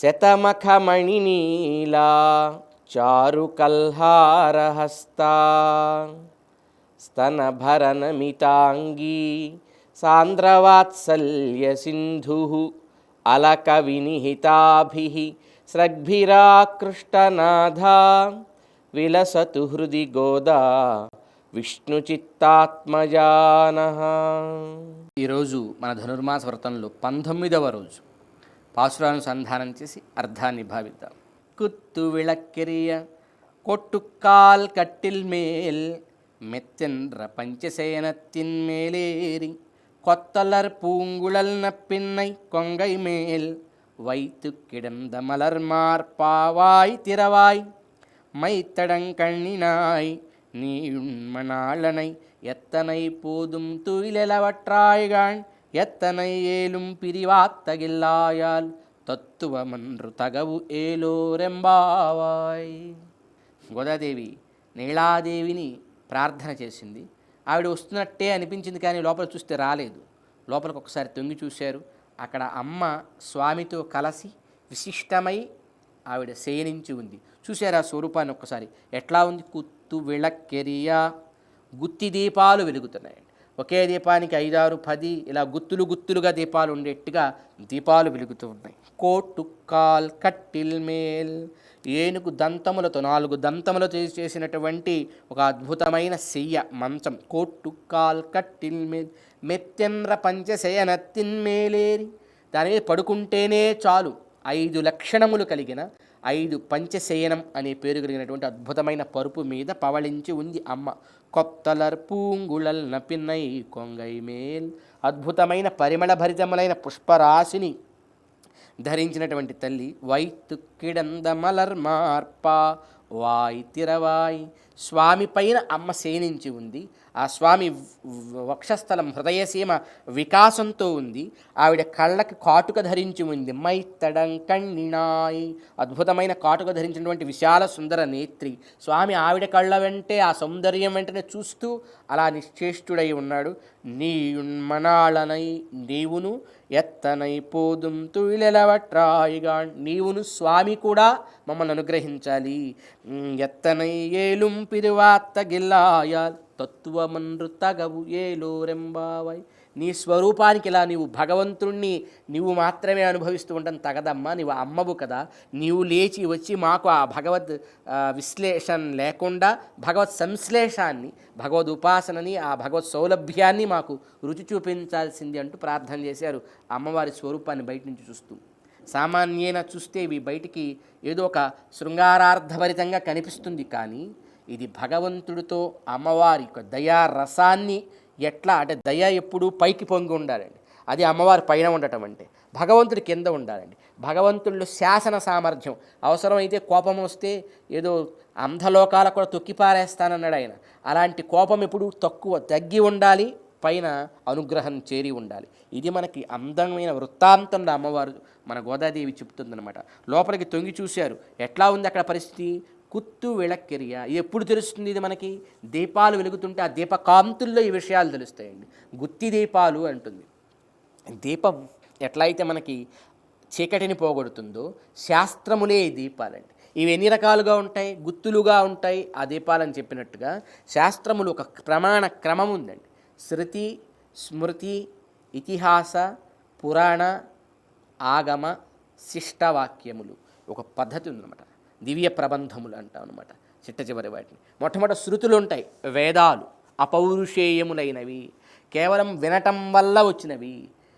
శతమఖమణినీలా చారుకల్హారహస్తా స్తనభరనమితాంగీ సాంద్రవాత్సల్యసింధుః అలకవినిహితాభిః స్రగ్భిరాకృష్టనాథా విలసతు హృది గోదా విష్ణుచిత్తాత్మజానః. ఈరోజు మన ధనుర్మాస వ్రతంలో 19వ రోజు. పాశురానుసంధానం చేసి అర్థాన్ని భావిద్దాం. కుత్తు విளக்கெரிய கொட்டுக்கால் கட்டில் மேல் மெத்தென்ற பஞ்சசேனத்தின் மேலேறி கொத்தலர் பூங்குழல் நப்பின்னை கொங்கை மேல் வைத்து கிடந்த மலர் மார்பாவாய் திறவாய் மைத்தடங்கண்ணினாய் நீ உண்மனாளனை எத்தனை போதும் துயிலெலவற்றாய்கான் எத்தனை ஏலும் பிரிவாத்தகில்லாயால் తత్తువమన్రు తగవు ఏలోరెంబావాయ్. గోదాదేవి నీలాదేవిని ప్రార్థన చేసింది. ఆవిడ వస్తున్నట్టే అనిపించింది, కానీ లోపల చూస్తే రాలేదు. లోపలికి ఒకసారి తొంగి చూశారు. అక్కడ అమ్మ స్వామితో కలిసి విశిష్టమై ఆవిడ శయనించి ఉంది. చూశారు ఆ స్వరూపాన్ని ఒక్కసారి. ఎట్లా ఉంది? కుత్తు విళక్కెరియా, గుత్తి దీపాలు వెలుగుతున్నాయండి. ఒకే దీపానికి 5, 6, 10 ఇలా గుత్తులుగా దీపాలు ఉండేట్టుగా దీపాలు వెలుగుతూ ఉన్నాయి. కోటుక్కాల్ కట్టిల్ మేల్, ఏనుగు దంతములతో 4 దంతములతో చేసినటువంటి ఒక అద్భుతమైన శయ్య మంచం. కోటుక్కాల్ కట్టిల్ మేల్ మెత్తెంర పంచశయనత్తిన్ మేలేరి, దాని మీద పడుకుంటేనే చాలు 5 లక్షణములు కలిగిన 5 పంచశయనం అనే పేరు కలిగినటువంటి అద్భుతమైన పరుపు మీద పవళించి ఉంది అమ్మ. కొత్తలర్ పూంగుళల్ నపిన్నై కొంగై మేల్, అద్భుతమైన పరిమళ భరితములైన పుష్పరాశిని ధరించినటువంటి తల్లి. వైతు కిడంద మలర్ మార్పా వాయ్ తిరవాయ్, స్వామి పైన అమ్మ శయనించి ఉంది. ఆ స్వామి వక్షస్థలం హృదయసీమ వికాసంతో ఉంది. ఆవిడ కళ్ళకి కాటుక ధరించి ఉంది. మైత్తడం కణ్ణినాయ్, అద్భుతమైన కాటుక ధరించినటువంటి విశాల సుందర నేత్రి స్వామి. ఆవిడ కళ్ళ వెంటే ఆ సౌందర్యం వెంటనే చూస్తూ అలా నిశ్చేష్టుడై ఉన్నాడు. నీయున్మనాళనై, నీవును ఎత్తనై పోదుం తుయిలెలవట్రాయిగా, నీవును స్వామి కూడా మమ్మల్ని అనుగ్రహించాలి. ఎత్తనై ఏలుం పిరువాత్త గిల్లాయాల్ తత్వమన్రు తగవు ఏలోరెంబావై, నీ స్వరూపానికి ఇలా నీవు భగవంతుణ్ణి నీవు మాత్రమే అనుభవిస్తూ ఉండడం తగదమ్మా. నీవు అమ్మవు కదా, నీవు లేచి వచ్చి మాకు ఆ భగవద్ విశ్లేషణ లేకుండా భగవత్ సంశ్లేషాన్ని, భగవద్ ఉపాసనని, ఆ భగవత్ సౌలభ్యాన్ని మాకు రుచి చూపించాల్సింది అంటూ ప్రార్థన చేశారు అమ్మవారి స్వరూపాన్ని బయట నుంచి చూస్తూ. సామాన్యేన చూస్తే ఇవి బయటికి ఏదో ఒక శృంగారార్థభరితంగా కనిపిస్తుంది, కానీ ఇది భగవంతుడితో అమ్మవారి యొక్క దయా రసాన్ని, ఎట్లా అంటే దయ ఎప్పుడూ పైకి పొంగి ఉండాలండి, అది అమ్మవారి పైన ఉండటం అంటే. భగవంతుడి కింద ఉండాలండి. భగవంతుడిలో శాసన సామర్థ్యం, అవసరమైతే కోపం వస్తే ఏదో అంధలోకాలకు కూడా తొక్కిపారేస్తానన్నాడు ఆయన. అలాంటి కోపం ఎప్పుడు తగ్గి ఉండాలి, పైన అనుగ్రహం చేరి ఉండాలి. ఇది మనకి అందమైన వృత్తాంతంలో అమ్మవారు మన గోదాదేవి చెప్తుందన్నమాట. లోపలికి తొంగి చూశారు. ఎట్లా ఉంది అక్కడ పరిస్థితి? కుత్తు విళక్కెరియ, ఎప్పుడు తెలుస్తుంది ఇది మనకి? దీపాలు వెలుగుతుంటే ఆ దీపకాంతుల్లో ఈ విషయాలు తెలుస్తాయండి. గుత్తి దీపాలు అంటుంది. దీపం ఎట్లా అయితే మనకి చీకటిని పోగొడుతుందో, శాస్త్రములే ఈ దీపాలండి. ఇవి ఎన్ని రకాలుగా ఉంటాయి? గుత్తులుగా ఉంటాయి ఆ దీపాలని చెప్పినట్టుగా శాస్త్రములు ఒక ప్రమాణ క్రమం ఉందండి. శృతి, స్మృతి, ఇతిహాస, పురాణ, ఆగమ, శిష్టవాక్యములు, ఒక పద్ధతి ఉందన్నమాట. దివ్య ప్రబంధములు అంటాం అనమాట చిట్ట చివరి వాటిని. మొట్టమొదటి శృతులు ఉంటాయి, వేదాలు అపౌరుషేయములైనవి, కేవలం వినటం వల్ల వచ్చినవి.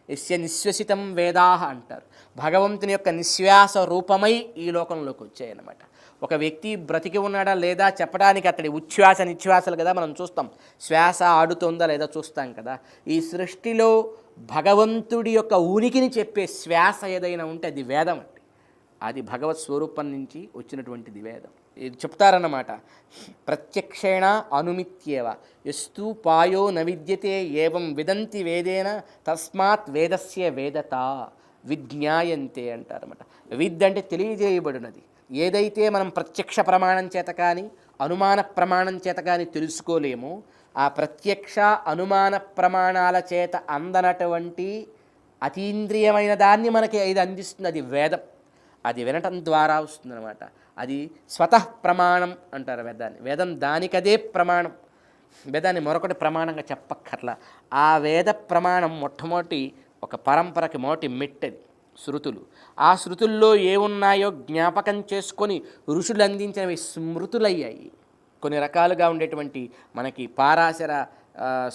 యస్య నిశ్వసితం వేదాహ అంటారు. భగవంతుని యొక్క నిశ్వాస రూపమై ఈ లోకంలోకి వచ్చాయన్నమాట. ఒక వ్యక్తి బ్రతికి ఉన్నాడా లేదా చెప్పడానికి అతడి ఉచ్ఛ్వాస నిశ్వాసలు కదా మనం చూస్తాం. శ్వాస ఆడుతోందా లేదా చూస్తాం కదా. ఈ సృష్టిలో భగవంతుడి యొక్క ఉనికిని చెప్పే శ్వాస ఏదైనా ఉంటే అది వేదం అండి. అది భగవత్ స్వరూపం నుంచి వచ్చినటువంటిది వేదం. ఇది చెప్తారన్నమాట. ప్రత్యక్షేణ అనుమిత్యేవ ఎస్తు పాయో నవిద్యతే ఏవం విదంతి వేదేన తస్మాత్ వేదస్య వేదత విజ్ఞాయంతే అంటారన్నమాట. విద్ అంటే తెలియజేయబడినది. ఏదైతే మనం ప్రత్యక్ష ప్రమాణం చేత కానీ అనుమాన ప్రమాణం చేత కానీ తెలుసుకోలేమో, ఆ ప్రత్యక్ష అనుమాన ప్రమాణాల చేత అందనటువంటి అతీంద్రియమైన దాన్ని మనకి ఇది అందిస్తుంది, అది వేదం. అది వినటం ద్వారా వస్తుందన్నమాట. అది స్వతః ప్రమాణం అంటారు వేదాన్ని. వేదం దానికదే ప్రమాణం. వేదాన్ని మరొకటి ప్రమాణంగా చెప్పక్కర్లా. ఆ వేద ప్రమాణం మొట్టమొదటి ఒక పరంపరకి మొదటి మెట్టది శృతులు. ఆ శృతుల్లో ఏమున్నాయో జ్ఞాపకం చేసుకొని ఋషులు అందించినవి స్మృతులయ్యాయి. కొన్ని రకాలుగా ఉండేటువంటి మనకి పారాశర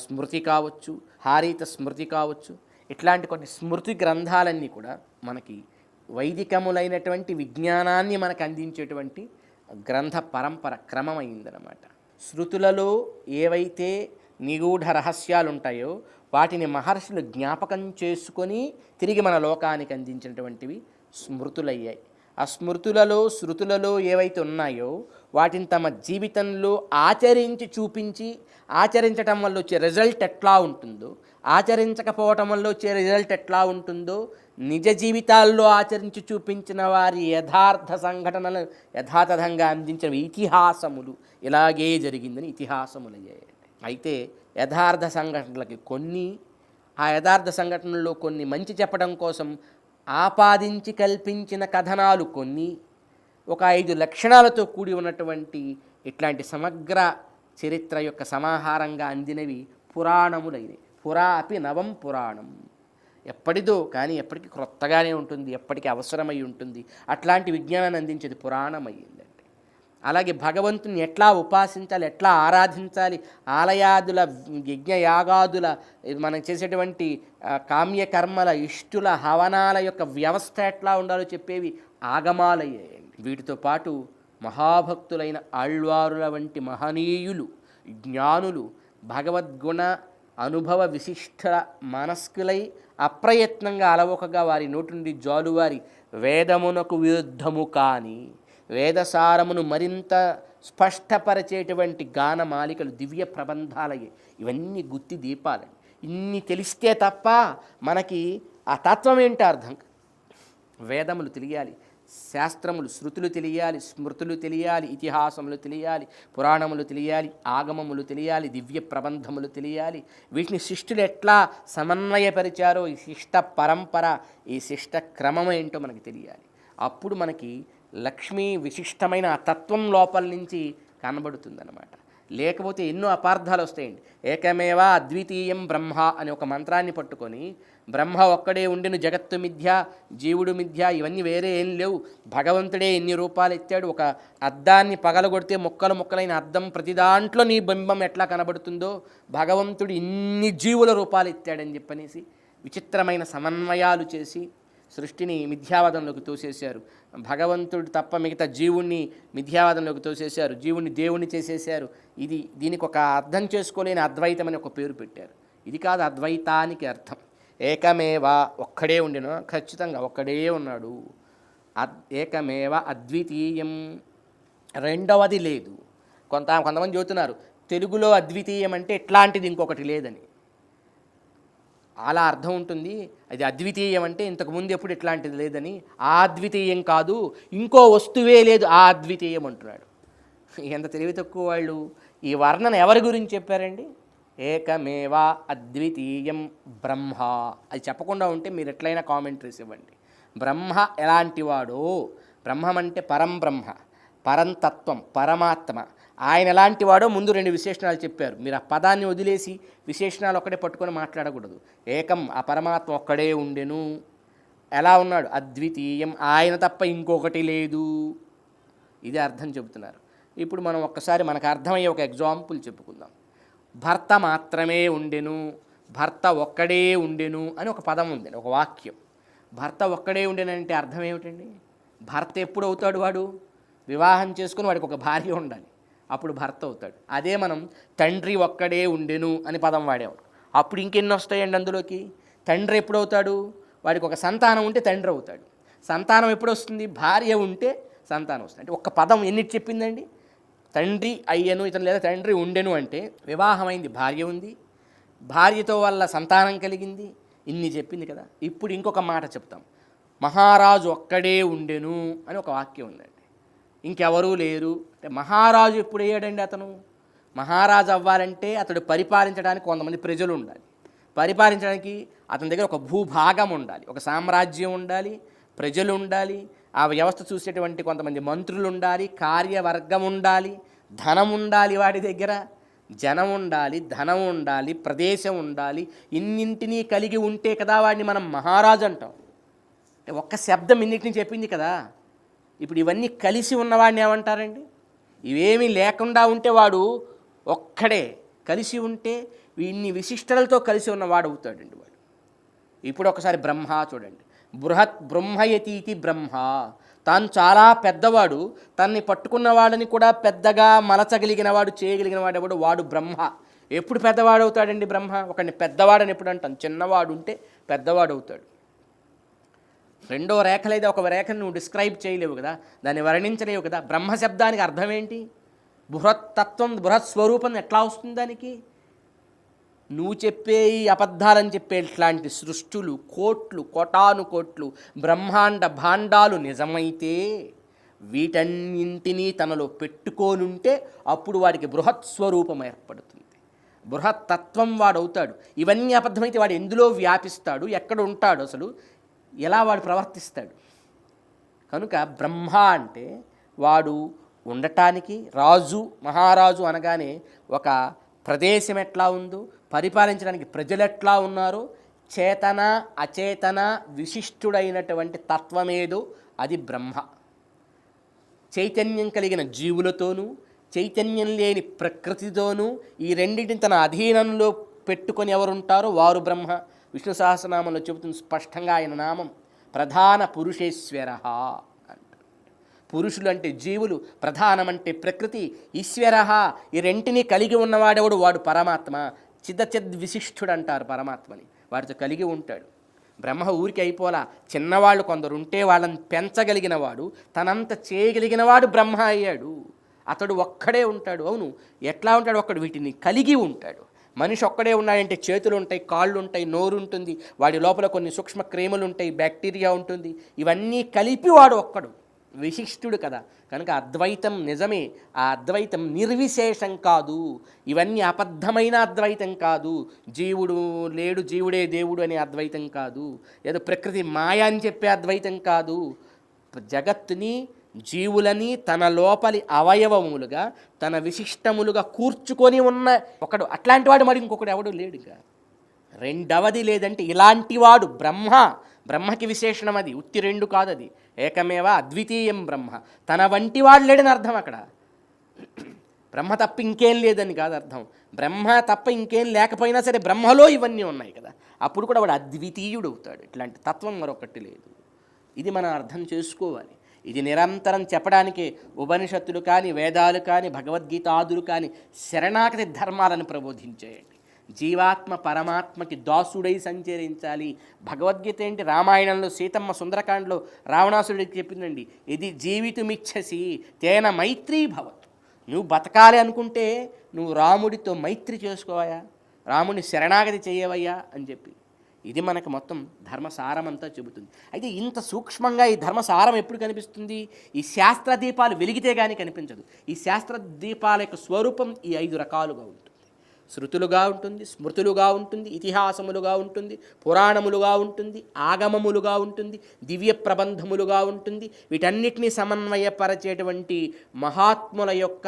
స్మృతి కావచ్చు, హారీత స్మృతి కావచ్చు, ఇట్లాంటి కొన్ని స్మృతి గ్రంథాలన్నీ కూడా మనకి వైదికములైనటువంటి విజ్ఞానాన్ని మనకు అందించేటువంటి గ్రంథ పరంపర క్రమమైందనమాట. శృతులలో ఏవైతే నిగూఢ రహస్యాలు ఉంటాయో వాటిని మహర్షులు జ్ఞాపకం చేసుకొని తిరిగి మన లోకానికి అందించినటువంటివి స్మృతులయ్యాయి. ఆ స్మృతులలో శృతులలో ఏవైతే ఉన్నాయో వాటిని తమ జీవితంలో ఆచరించి చూపించి, ఆచరించటం వల్ల వచ్చే రిజల్ట్ ఎట్లా ఉంటుందో, ఆచరించకపోవటం వల్ల వచ్చే రిజల్ట్ ఎట్లా ఉంటుందో నిజ జీవితాల్లో ఆచరించి చూపించిన వారి యథార్థ సంఘటనలు యథాతథంగా అందించిన ఇతిహాసములు ఇలాగే జరిగిందని ఇతిహాసములయ్యాయి. అయితే యథార్థ సంఘటనలకి కొన్ని, ఆ యథార్థ సంఘటనల్లో కొన్ని మంచి చెప్పడం కోసం ఆపాదించి కల్పించిన కథనాలు కొన్ని, ఒక 5 లక్షణాలతో కూడి ఉన్నటువంటి ఇట్లాంటి సమగ్ర చరిత్ర యొక్క సమాహారంగా అందినవి పురాణములైనవి. పురా అపి నవం పురాణం, ఎప్పటిదో కానీ ఎప్పటికీ క్రొత్తగానే ఉంటుంది, ఎప్పటికీ అవసరమై ఉంటుంది. అట్లాంటి విజ్ఞానాన్ని అందించేది పురాణం అయ్యిందండి. అలాగే భగవంతుని ఎట్లా ఉపాసించాలి, ఎట్లా ఆరాధించాలి, ఆలయాదుల యజ్ఞయాగాదుల మనం చేసేటువంటి కామ్యకర్మల ఇష్టుల హవనాల యొక్క వ్యవస్థ ఎట్లా ఉండాలో చెప్పేవి ఆగమాలయ్యాయండి. వీటితో పాటు మహాభక్తులైన ఆళ్వారుల వంటి మహనీయులు, జ్ఞానులు భగవద్గుణ అనుభవ విశిష్ట మనస్కులై అప్రయత్నంగా అలవోకగా వారి నోటి నుండి జాలువారి వేదమునకు విరుద్ధము కాని వేదసారమును మరింత స్పష్టపరిచేటువంటి గానమాలికలు దివ్య ప్రబంధాలయ్యాయి. ఇవన్నీ గుత్తి దీపాలండి. ఇన్ని తెలిస్తే తప్ప మనకి ఆ తత్వం ఏంటో అర్థం. వేదములు తెలియాలి, శాస్త్రములు శృతులు తెలియాలి, స్మృతులు తెలియాలి, ఇతిహాసములు తెలియాలి, పురాణములు తెలియాలి, ఆగమములు తెలియాలి, దివ్య ప్రబంధములు తెలియాలి. వీటిని శిష్టులు ఎట్లా సమన్వయపరిచారో ఈ శిష్ట పరంపర, ఈ శిష్ట క్రమం ఏంటో మనకి తెలియాలి. అప్పుడు మనకి లక్ష్మీ విశిష్టమైన ఆ తత్వం లోపల నుంచి కనబడుతుందన్నమాట. లేకపోతే ఎన్నో అపార్థాలు వస్తాయండి. ఏకమేవా అద్వితీయం బ్రహ్మ అనే ఒక మంత్రాన్ని పట్టుకొని బ్రహ్మ ఒక్కడే ఉండిన జగత్తు మిథ్య, జీవుడు మిథ్య, ఇవన్నీ వేరే ఏం లేవు, భగవంతుడే ఎన్ని రూపాలు ఎత్తాడు, ఒక అద్దాన్ని పగలగొడితే ముక్కలు ముక్కలైన అద్దం ప్రతి దాంట్లో నీ బింబం ఎట్లా కనబడుతుందో భగవంతుడు ఇన్ని జీవుల రూపాలు ఎత్తాడని చెప్పనేసి విచిత్రమైన సమన్వయాలు చేసి సృష్టిని మిథ్యావాదంలోకి తోసేశారు. భగవంతుడు తప్ప మిగతా జీవుణ్ణి మిథ్యావాదంలోకి తోసేశారు, జీవుణ్ణి దేవుణ్ణి చేసేశారు. దీనికి ఒక అర్థం చేసుకోలేని అద్వైతం అని ఒక పేరు పెట్టారు. ఇది కాదు అద్వైతానికి అర్థం. ఏకమేవా, ఒక్కడే ఉండిన, ఖచ్చితంగా ఒక్కడే ఉన్నాడు. ఏకమేవ అద్వితీయం, రెండవది లేదు. కొంతమంది చెబుతున్నారు తెలుగులో అద్వితీయం అంటే ఇట్లాంటిది ఇంకొకటి లేదని. అలా అర్థం ఉంటుంది. అది అద్వితీయం అంటే ఇంతకుముందు ఎప్పుడు ఇట్లాంటిది లేదని. ఆ అద్వితీయం కాదు, ఇంకో వస్తువే లేదు, ఆ అద్వితీయం అంటున్నాడు. ఎంత తెలివి తక్కువ వాళ్ళు. ఈ వర్ణన ఎవరి గురించి చెప్పారండి? ఏకమేవా అద్వితీయం బ్రహ్మ. అది చెప్పకుండా ఉంటే మీరు ఎట్లయినా కామెంటరీస్ ఇవ్వండి. బ్రహ్మ ఎలాంటివాడో, బ్రహ్మం అంటే పరంబ్రహ్మ, పరంతత్వం, పరమాత్మ, ఆయన ఎలాంటి వాడో ముందు 2 విశేషణాలు చెప్పారు. మీరు ఆ పదాన్ని వదిలేసి విశేషణాలు ఒక్కడే పట్టుకొని మాట్లాడకూడదు. ఏకం, ఆ పరమాత్మ ఒక్కడే ఉండెను. ఎలా ఉన్నాడు? అద్వితీయం, ఆయన తప్ప ఇంకొకటి లేదు. ఇది అర్థం చెబుతున్నారు. ఇప్పుడు మనం ఒక్కసారి మనకు అర్థమయ్యే ఒక ఎగ్జాంపుల్ చెప్పుకుందాం. భర్త మాత్రమే ఉండెను, భర్త ఒక్కడే ఉండెను అని ఒక పదం ఉంది, ఒక వాక్యం. భర్త ఒక్కడే ఉండెనంటే అర్థం ఏమిటండి? భర్త ఎప్పుడు అవుతాడు? వాడు వివాహం చేసుకుని వాడికి ఒక భార్య ఉండాలి, అప్పుడు భర్త అవుతాడు. అదే మనం తండ్రి ఒక్కడే ఉండెను అని పదం వాడాము, అప్పుడు ఇంకెన్ని వస్తాయండి అందులోకి? తండ్రి ఎప్పుడు అవుతాడు? వాడికి ఒక సంతానం ఉంటే తండ్రి అవుతాడు. సంతానం ఎప్పుడు వస్తుంది? భార్య ఉంటే సంతానం వస్తుంది. అంటే ఒక్క పదం ఎన్నిటి చెప్పిందండి? తండ్రి అయ్యను ఇతను, లేదా తండ్రి ఉండెను అంటే వివాహమైంది, భార్య ఉంది, భార్యతో వల్ల సంతానం కలిగింది, ఇన్ని చెప్పింది కదా. ఇప్పుడు ఇంకొక మాట చెప్తాం. మహారాజు ఒక్కడే ఉండెను అని ఒక వాక్యం ఉందండి, ఇంకెవరూ లేరు అంటే. మహారాజు ఎప్పుడు అయ్యాడండి? అతను మహారాజు అవ్వాలంటే అతడు పరిపాలించడానికి కొంతమంది ప్రజలు ఉండాలి, పరిపాలించడానికి అతని దగ్గర ఒక భూభాగం ఉండాలి, ఒక సామ్రాజ్యం ఉండాలి, ప్రజలు ఉండాలి. ఆ వ్యవస్థ చూసేటువంటి కొంతమంది మంత్రులు ఉండాలి, కార్యవర్గం ఉండాలి, ధనం ఉండాలి, వాడి దగ్గర జనం ఉండాలి, ధనం ఉండాలి, ప్రదేశం ఉండాలి. ఇన్నింటినీ కలిగి ఉంటే కదా వాడిని మనం మహారాజు అంటాం. ఒక్క శబ్దం ఇన్నింటినీ చెప్పింది కదా. ఇప్పుడు ఇవన్నీ కలిసి ఉన్నవాడిని ఏమంటారండి? ఇవేమీ లేకుండా ఉంటే వాడు ఒక్కడే, కలిసి ఉంటే ఇన్ని విశిష్టలతో కలిసి ఉన్నవాడు అవుతాడండి వాడు. ఇప్పుడు ఒకసారి బ్రహ్మ చూడండి, బృహత్ బ్రహ్మయతీతి బ్రహ్మ, తాను చాలా పెద్దవాడు, తన్ని పట్టుకున్న వాడిని కూడా పెద్దగా మలచగలిగిన వాడు, చేయగలిగిన వాడు ఎవడు? వాడు బ్రహ్మ. ఎప్పుడు పెద్దవాడు అవుతాడండి బ్రహ్మ? ఒకడిని పెద్దవాడని ఎప్పుడు అంటాం? చిన్నవాడు ఉంటే పెద్దవాడు అవుతాడు. రెండో రేఖలైతే ఒక రేఖను నువ్వు డిస్క్రైబ్ చేయలేవు కదా, దాన్ని వర్ణించలేవు కదా. బ్రహ్మ శబ్దానికి అర్థం ఏంటి? బృహత్తత్వం, బృహత్ స్వరూపం ఎట్లా వస్తుంది దానికి? నువ్వు చెప్పే ఈ అబద్ధాలని చెప్పే ఇట్లాంటి సృష్టులు, కోట్లు, కోటాను కోట్లు బ్రహ్మాండ భాండాలు నిజమైతే వీటన్నింటినీ తనలో పెట్టుకోనుంటే అప్పుడు వాడికి బృహత్ స్వరూపం ఏర్పడుతుంది, బృహత్ తత్వం వాడవుతాడు. ఇవన్నీ అబద్ధమైతే వాడు ఎందులో వ్యాపిస్తాడు, ఎక్కడ ఉంటాడు, అసలు ఎలా వాడు ప్రవర్తిస్తాడు? కనుక బ్రహ్మ అంటే వాడు ఉండటానికి రాజు, మహారాజు అనగానే ఒక ప్రదేశం ఎట్లా ఉందో, పరిపాలించడానికి ప్రజలు ఎట్లా ఉన్నారో, చేతన అచేతన విశిష్టుడైనటువంటి తత్వమేదో అది బ్రహ్మ. చైతన్యం కలిగిన జీవులతోనూ చైతన్యం లేని ప్రకృతితోనూ ఈ రెండింటిని తన అధీనంలో పెట్టుకొని ఎవరుంటారో వారు బ్రహ్మ. విష్ణు సహస్రనామంలో చెబుతుంది స్పష్టంగా ఆయన నామం ప్రధాన పురుషేశ్వర అంటారు. పురుషులు అంటే జీవులు, ప్రధానం అంటే ప్రకృతి, ఈశ్వర ఈ రెంటిని కలిగి ఉన్నవాడెవడు? వాడు పరమాత్మ. విశిష్టుడు అంటారు పరమాత్మని, వాడితో కలిగి ఉంటాడు. బ్రహ్మ ఊరికి అయిపోలా, చిన్నవాళ్ళు కొందరు ఉంటే వాళ్ళని పెంచగలిగిన వాడు, తనంత చేయగలిగిన వాడు బ్రహ్మ అయ్యాడు. అతడు ఒక్కడే ఉంటాడు. అవును, ఎట్లా ఉంటాడు? ఒక్కడు వీటిని కలిగి ఉంటాడు. మనిషి ఒక్కడే ఉన్నాడంటే చేతులు ఉంటాయి, కాళ్ళు ఉంటాయి, నోరు ఉంటుంది, వాడి లోపల కొన్ని సూక్ష్మ క్రిములు ఉంటాయి, బ్యాక్టీరియా ఉంటుంది, ఇవన్నీ కలిపి వాడు ఒక్కడు, విశిష్టుడు కదా. కనుక అద్వైతం నిజమే, ఆ అద్వైతం నిర్విశేషం కాదు, ఇవన్నీ అబద్ధమైన అద్వైతం కాదు. జీవుడు లేడు, జీవుడే దేవుడు అనే అద్వైతం కాదు, ఏదో ప్రకృతి మాయ అని చెప్పే అద్వైతం కాదు. జగత్తుని, జీవులని తన లోపలి అవయవములుగా, తన విశిష్టములుగా కూర్చుకొని ఉన్న ఒకడు, అట్లాంటి వాడు మరి ఇంకొకడు ఎవడు లేడుగా. రెండవది లేదంటే ఇలాంటివాడు బ్రహ్మ. బ్రహ్మకి విశేషణం అది, ఉత్తి రెండు కాదు, అది ఏకమేవ అద్వితీయం బ్రహ్మ. తన వంటి వాడు లేడని అర్థం అక్కడ. బ్రహ్మ తప్ప ఇంకేం లేదని కాదు అర్థం. బ్రహ్మ తప్ప ఇంకేం లేకపోయినా సరే బ్రహ్మలో ఇవన్నీ ఉన్నాయి కదా, అప్పుడు కూడా వాడు అద్వితీయుడు అవుతాడు. ఇట్లాంటి తత్వం మరొకటి లేదు. ఇది మనం అర్థం చేసుకోవాలి. ఇది నిరంతరం చెప్పడానికి ఉపనిషత్తులు కానీ, వేదాలు కానీ, భగవద్గీతాదులు కానీ శరణాగతి ధర్మాలను ప్రబోధించేయండి. జీవాత్మ పరమాత్మకి దాసుడై సంచరించాలి. భగవద్గీత ఏంటి? రామాయణంలో సీతమ్మ సుందరకాండలో రావణాసుడికి చెప్పిందండి, ఇది జీవితమిచ్చసి తేన మైత్రీ భవత్. నువ్వు బతకాలి అనుకుంటే నువ్వు రాముడితో మైత్రి చేసుకోవయ్యా, రాముడిని శరణాగతి చేయవయ్యా అని చెప్పి. ఇది మనకు మొత్తం ధర్మసారం అంతా చెబుతుంది. అయితే ఇంత సూక్ష్మంగా ఈ ధర్మసారం ఎప్పుడు కనిపిస్తుంది? ఈ శాస్త్ర దీపాలు వెలిగితే కానీ కనిపించదు. ఈ శాస్త్ర దీపాల యొక్క స్వరూపం ఈ 5 రకాలుగా ఉంటుంది. శృతులుగా ఉంటుంది, స్మృతులుగా ఉంటుంది, ఇతిహాసములుగా ఉంటుంది, పురాణములుగా ఉంటుంది, ఆగమములుగా ఉంటుంది, దివ్య ప్రబంధములుగా ఉంటుంది. వీటన్నిటినీ సమన్వయపరచేటువంటి మహాత్ముల యొక్క,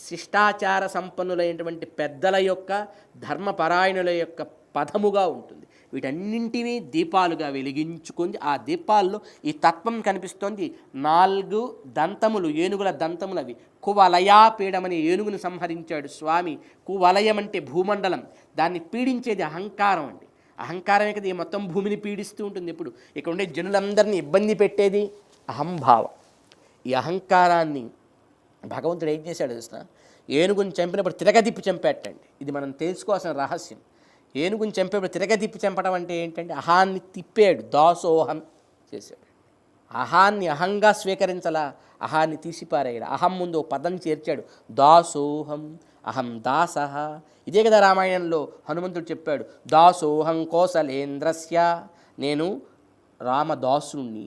శిష్టాచార సంపన్నులైనటువంటి పెద్దల యొక్క, ధర్మపరాయణుల యొక్క పదముగా ఉంటుంది. వీటన్నింటినీ దీపాలుగా వెలిగించుకుంది. ఆ దీపాల్లో ఈ తత్వం కనిపిస్తోంది. 4 దంతములు, ఏనుగుల దంతములు అవి. కువలయాపీడమని ఏనుగును సంహరించాడు స్వామి. కువలయం అంటే భూమండలం, దాన్ని పీడించేది అహంకారం అండి. అహంకారమే కదా ఈ మొత్తం భూమిని పీడిస్తూ ఉంటుంది. ఇప్పుడు ఇక్కడ ఉండే జనులందరినీ ఇబ్బంది పెట్టేది అహంభావం. ఈ అహంకారాన్ని భగవంతుడు ఏం చేశాడు తెలుసిన? ఏనుగుని చంపినప్పుడు తిరగదిప్పి చంపేటండి. ఇది మనం తెలుసుకోవాల్సిన రహస్యం. ఏనుగుని చంపేప్పుడు తిరగదిప్పి చంపడం అంటే ఏంటంటే అహాన్ని తిప్పాడు, దాసోహం చేశాడు. అహాన్ని అహంగా స్వీకరించలా, అహాన్ని తీసిపారాడు. అహం ముందు ఓ పదం చేర్చాడు, దాసోహం, అహం దాస. ఇదే కదా రామాయణంలో హనుమంతుడు చెప్పాడు, దాసోహం కోసలేంద్రస్య, నేను రామదాసుని.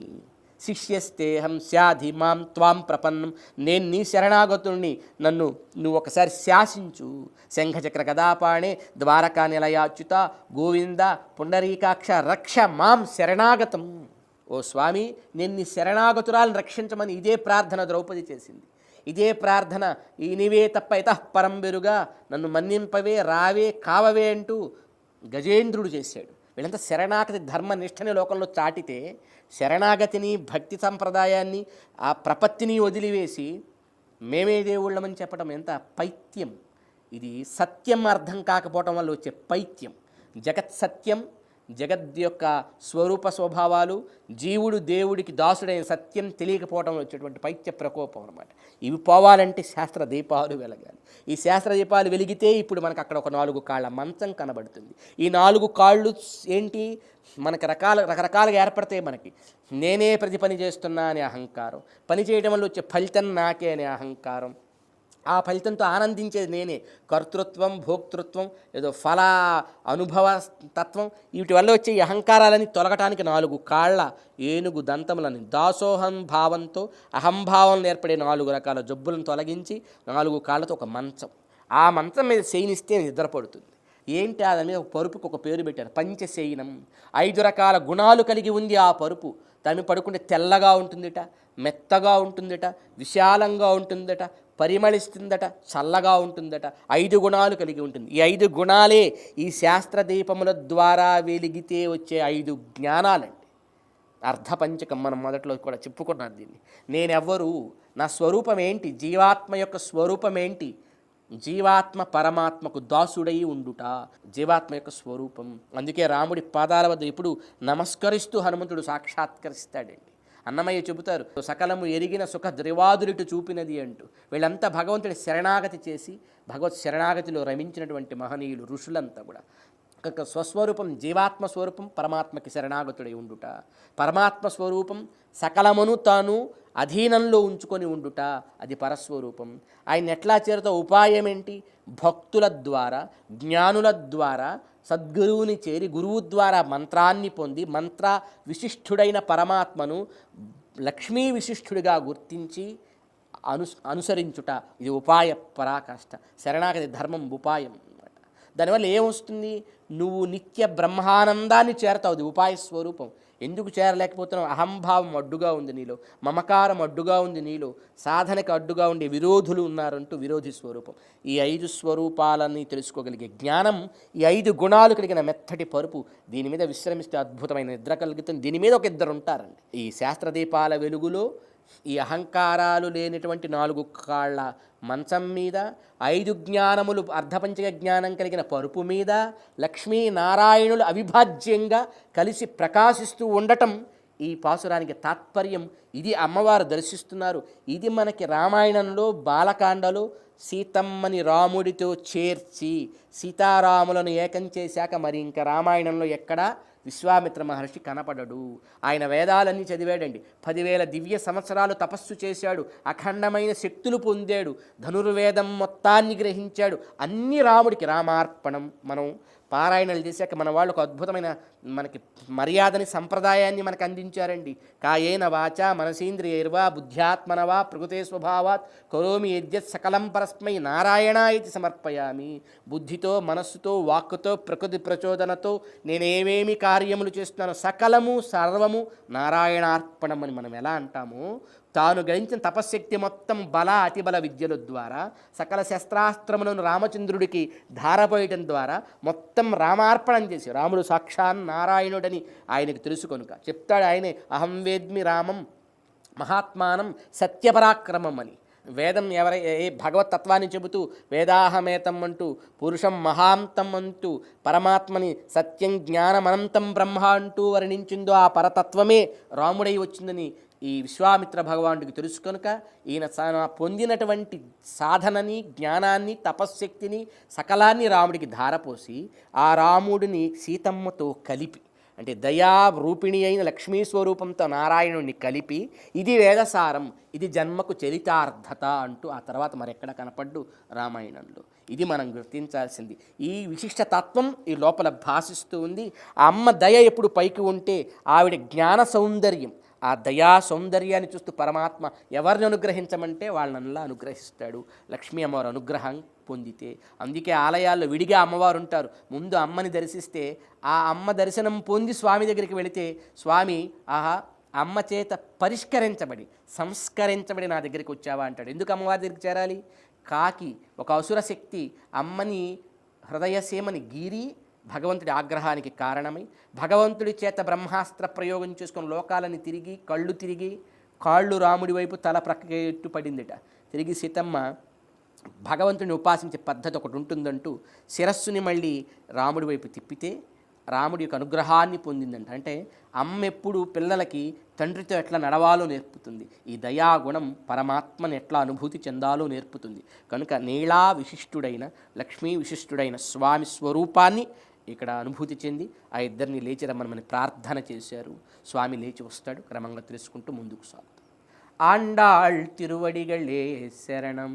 శిష్యస్తేహం స్యాధి మాం త్వాం ప్రపన్నం, నేను నీ శరణాగతుణ్ణి, నన్ను నువ్వు ఒకసారి శాసించు. శంఖచక్ర గదాపాణే ద్వారకా నిలయాచ్యుత గోవింద పుండరీకాక్ష రక్ష మాం శరణాగతం. ఓ ఓ స్వామి, నేను నీ శరణాగతురాలను రక్షించమని ఇదే ప్రార్థన ద్రౌపది చేసింది. ఇదే ప్రార్థన ఈనివే తప్ప ఇతః పరం బెరుగా, నన్ను మన్నింపవే, రావే, కావవే అంటూ గజేంద్రుడు చేశాడు. వీళ్ళంతా శరణాగతి ధర్మనిష్టని లోకంలో చాటితే, శరణాగతిని, భక్తి సంప్రదాయాన్ని, ఆ ప్రపత్తిని వదిలివేసి మేమే దేవుళ్ళమని చెప్పడం ఎంత పైత్యం. ఇది సత్యం అర్థం కాకపోవటం వల్ల వచ్చే పైత్యం. జగత్ సత్యం, జగద్ యొక్క స్వరూప స్వభావాలు, జీవుడు దేవుడికి దాసుడైన సత్యం తెలియకపోవడం వచ్చేటువంటి పైత్య ప్రకోపం అనమాట. ఇవి పోవాలంటే శాస్త్ర దీపాలు వెలగాలి. ఈ శాస్త్ర దీపాలు వెలిగితే ఇప్పుడు మనకు అక్కడ ఒక 4 కాళ్ళ మంచం కనబడుతుంది. ఈ 4 కాళ్ళు ఏంటి, మనకు రకరకాలుగా ఏర్పడతాయి. మనకి నేనే ప్రతి పని చేస్తున్నా అనే అహంకారం, పని చేయడం వల్ల వచ్చే ఫలితం నాకే అనే అహంకారం, ఆ ఫలితంతో ఆనందించేది నేనే, కర్తృత్వం, భోక్తృత్వం, ఏదో ఫల అనుభవ తత్వం, వీటి వల్ల వచ్చే ఈ అహంకారాలని తొలగటానికి 4 కాళ్ళ ఏనుగు దంతములని దాసోహం భావంతో అహంభావం ఏర్పడే 4 రకాల జబ్బులను తొలగించి 4 కాళ్ళతో ఒక మంచం, ఆ మంచం మీద శయనిస్తే నిద్రపడుతుంది. ఏంటి దాని మీద ఒక పరుపుకి ఒక పేరు పెట్టారు, పంచశయనం. 5 రకాల గుణాలు కలిగి ఉంది ఆ పరుపు. దాన్ని పడుకుంటే తెల్లగా ఉంటుందిట, మెత్తగా ఉంటుందట, విశాలంగా ఉంటుందట, పరిమళిస్తుందట, చల్లగా ఉంటుందట. 5 గుణాలు కలిగి ఉంటుంది. ఈ 5 గుణాలే ఈ శాస్త్ర దీపముల ద్వారా వెలిగితే వచ్చే 5 జ్ఞానాలండి. అర్ధపంచకం మనం మొదట్లో కూడా చెప్పుకున్నాను దీన్ని. నేనెవ్వరు, నా స్వరూపం ఏంటి, జీవాత్మ యొక్క స్వరూపం ఏంటి, జీవాత్మ పరమాత్మకు దాసుడై ఉండుట జీవాత్మ యొక్క స్వరూపం. అందుకే రాముడి పాదాల వద్ద ఇప్పుడు నమస్కరిస్తూ హనుమంతుడు సాక్షాత్కరిస్తాడండి. అన్నమయ్య చెబుతారు, సకలము ఎరిగిన సుఖ ద్రివాదులిటు చూపినది అంటూ. వీళ్ళంతా భగవంతుడి శరణాగతి చేసి భగవత్ శరణాగతిలో రమించినటువంటి మహనీయులు, ఋషులంతా కూడా స్వస్వరూపం జీవాత్మ స్వరూపం పరమాత్మకి శరణాగతుడై ఉండుట, పరమాత్మ స్వరూపం సకలమును తాను అధీనంలో ఉంచుకొని ఉండుట, అది పరస్వరూపం. ఆయన ఎట్లా చేరుతో ఉపాయం ఏంటి, భక్తుల ద్వారా, జ్ఞానుల ద్వారా, సద్గురువుని చేరి గురువు ద్వారా మంత్రాన్ని పొంది మంత్ర విశిష్ఠుడైన పరమాత్మను లక్ష్మీ విశిష్ఠుడిగా గుర్తించి అనుసరించుట, ఇది ఉపాయ పరాకాష్ట. శరణాగతి ధర్మం ఉపాయం అన్నమాట. దానివల్ల ఏమొస్తుంది, నువ్వు నిత్య బ్రహ్మానందాన్ని చేరతావు. అది ఉపాయ స్వరూపం. ఎందుకు చేరలేకపోతున్నావు, అహంభావం అడ్డుగా ఉంది నీలో, మమకారం అడ్డుగా ఉంది నీలో, సాధనకు అడ్డుగా ఉండే విరోధులు ఉన్నారంటూ విరోధి స్వరూపం. ఈ 5 స్వరూపాలని తెలుసుకోగలిగే జ్ఞానం, ఈ 5 గుణాలు కలిగిన మెత్తటి పరుపు, దీని మీద విశ్రమిస్తే అద్భుతమైన నిద్ర కలుగుతుంది. దీని మీద ఒక 2 ఉంటారండి. ఈ శాస్త్రదీపాల వెలుగులో ఈ అహంకారాలు లేనటువంటి 4 కాళ్ళ మంచం మీద, 5 జ్ఞానములు అర్ధపంచక జ్ఞానం కలిగిన పరుపు మీద లక్ష్మీనారాయణులు అవిభాజ్యంగా కలిసి ప్రకాశిస్తూ ఉండటం ఈ పాసురానికి తాత్పర్యం. ఇది అమ్మవారు దర్శిస్తున్నారు. ఇది మనకి రామాయణంలో బాలకాండలో సీతమ్మని రాముడితో చేర్చి సీతారాములను ఏకం చేశాక మరి ఇంకా రామాయణంలో ఎక్కడా విశ్వామిత్ర మహర్షి కనపడడు. ఆయన వేదాలన్నీ చదివాడండి. 10,000 దివ్య సంవత్సరాలు తపస్సు చేశాడు, అఖండమైన శక్తులు పొందాడు, ధనుర్వేదం మొత్తాన్ని గ్రహించాడు. అన్ని రాముడికి రామార్పణం. మనం పారాయణలు చేశాక మన వాళ్ళకు అద్భుతమైన మనకి మర్యాదని సంప్రదాయాన్ని మనకు అందించారండి. కాయేన వాచ మనసేంద్రియైర్వా బుద్ధ్యాత్మనవా ప్రకృతే స్వభావాత్ కరోమి యద్యత్ సకలం పరస్మై నారాయణాయతి సమర్పయామి. బుద్ధితో, మనస్సుతో, వాక్కుతో, ప్రకృతి ప్రచోదనతో నేనేమేమి కార్యములు చేస్తున్నానో సకలము సర్వము నారాయణార్పణం అని మనం ఎలా అంటామో, తాను గ్రహించిన తపశ్శక్తి మొత్తం బల అతిబల విద్యల ద్వారా సకల శస్త్రాస్త్రములను రామచంద్రుడికి ధారపోయటం ద్వారా మొత్తం రామార్పణం చేసి, రాముడు సాక్షాన్ నారాయణుడని ఆయనకు తెలుసు కనుక చెప్తాడు ఆయనే, అహం వేద్మి రామం మహాత్మానం సత్యపరాక్రమం అని. వేదం ఏ భగవతత్వాన్ని చెబుతూ వేదాహమేతం అంటూ, పురుషం మహాంతం అంటూ, పరమాత్మని సత్యం జ్ఞానమనంతం బ్రహ్మ అంటూ వర్ణించిందో ఆ పరతత్వమే రాముడై వచ్చిందని ఈ విశ్వామిత్ర భగవానుడికి తెలుసు కనుక ఈయన పొందినటువంటి సాధనని, జ్ఞానాన్ని, తపశ్శక్తిని, సకలాన్ని రాముడికి ధారపోసి ఆ రాముడిని సీతమ్మతో కలిపి, అంటే దయా రూపిణి అయిన లక్ష్మీ స్వరూపంతో నారాయణుడిని కలిపి, ఇది వేదసారం, ఇది జన్మకు చరితార్థత అంటూ ఆ తర్వాత మరెక్కడ కనపడ్డు రామాయణంలో. ఇది మనం గుర్తించాల్సింది. ఈ విశిష్ట తత్వం ఈ లోపల భాషిస్తూ ఉంది. ఆ అమ్మ దయ ఎప్పుడు పైకి ఉంటే ఆవిడ జ్ఞాన సౌందర్యం, ఆ దయా సౌందర్యాన్ని చూస్తూ పరమాత్మ ఎవరిని అనుగ్రహించమంటే వాళ్ళనల్లా అనుగ్రహిస్తాడు. లక్ష్మీ అమ్మవారు అనుగ్రహం పొందితే. అందుకే ఆలయాల్లో విడిగా అమ్మవారు ఉంటారు. ముందు అమ్మని దర్శిస్తే ఆ అమ్మ దర్శనం పొంది స్వామి దగ్గరికి వెళితే స్వామి ఆహా అమ్మ చేత పరిష్కరించబడి సంస్కరించబడి నా దగ్గరికి వచ్చావా అంటాడు. ఎందుకు అమ్మవారి దగ్గరికి చేరాలి? కాకి ఒక అసుర శక్తి అమ్మని హృదయసీమని గీరి భగవంతుడి ఆగ్రహానికి కారణమై భగవంతుడి చేత బ్రహ్మాస్త్ర ప్రయోగం చేసుకుని లోకాలని తిరిగి కళ్ళు తిరిగి కాళ్ళు రాముడి వైపు తల ప్రక్కకి ఎట్టు పడిందిట. తిరిగి సీతమ్మ భగవంతుని ఉపాసించే పద్ధతి ఒకటి ఉంటుందంటూ శిరస్సుని మళ్ళీ రాముడి వైపు తిప్పితే రాముడి యొక్క అనుగ్రహాన్ని పొందిందంట. అంటే అమ్మ ఎప్పుడు పిల్లలకి తండ్రితో ఎట్లా నడవాలో నేర్పుతుంది, ఈ దయాగుణం పరమాత్మని ఎట్లా అనుభూతి చెందాలో నేర్పుతుంది. కనుక నీళా విశిష్టుడైన లక్ష్మీ విశిష్టుడైన స్వామి స్వరూపాన్ని ఇక్కడ అనుభూతి చెంది ఆ ఇద్దరిని లేచి రమ్మని ప్రార్థన చేశారు. స్వామి లేచి వస్తాడు, క్రమంగా తెలుసుకుంటూ ముందుకు సాగుతాడు. ఆండాళ్ తిరువడిగళే శరణం.